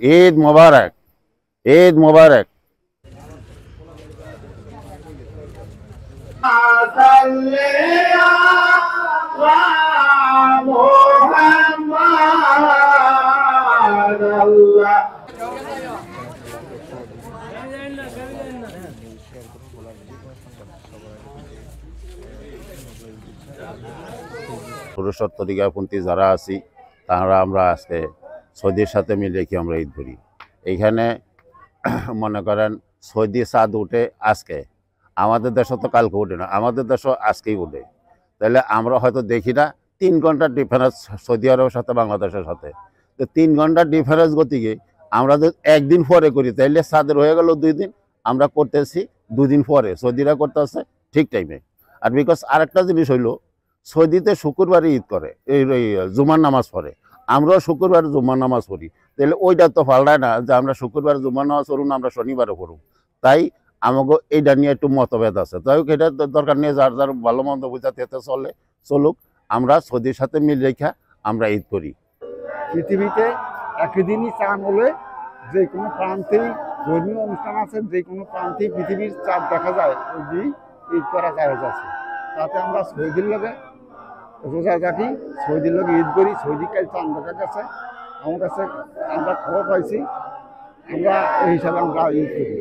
ঈদ মোবারক, ঈদ মোবারক। ষোড়শ তরিকাপন্থী যারা আছি তারা আমরা আজকে সৌদির সাথে মিলে রেখে আমরা ঈদ করি। এইখানে মনে করেন সৌদি চাঁদ উঠে আজকে, আমাদের দেশে তো কালকে উঠে না, আমাদের দেশও আজকেই উঠে। তাহলে আমরা হয়তো দেখি না 3 ঘন্টার ডিফারেন্স সৌদি আরবের সাথে বাংলাদেশের সাথে। তো 3 ঘন্টার ডিফারেন্স গতিকে আমরা যদি একদিন পরে করি তাহলে চাঁদের হয়ে গেল 2 দিন, আমরা করতেছি 2 দিন পরে, সৌদিরা করতেছে ঠিক টাইমে। আর বিকজ আরেকটা জিনিস হইলো সৌদিতে শুক্রবারে ঈদ করে, এই জুমার নামাজ পড়ে, আমরাও শুক্রবারে জুমার নামাজ পড়ি। তাহলে ওইটা তো পাল্টায় না যে আমরা শুক্রবারে জুমার নামাজ পড়ুন আমরা শনিবারে পড়ুন। তাই আমাকে এইটা নিয়ে একটু মতভেদ আছে। তাই এটা দরকার নিয়ে যার যার ভালো মন্দ বুঝাতে এতে চলুক, আমরা সৌদির সাথে মিল রেখা আমরা ঈদ করি। পৃথিবীতে একই দিনই চাঁদ হলে যে কোনো প্রান্তেই ধর্মীয় অনুষ্ঠান আছে, যে কোনো প্রান্তেই পৃথিবীর চাঁদ দেখা যায়, ওই দিন ঈদ করা জায়েজ আছে। তাতে আমরা সৌদির লগে রোজা রাখি, সৌদির লগে ঈদ করি। সৌদি কাল চাঁদ দেখা গেছে, আমার কাছে আমরা খবর পাইছি, আমরা এই হিসাবে আমরা ঈদ করি।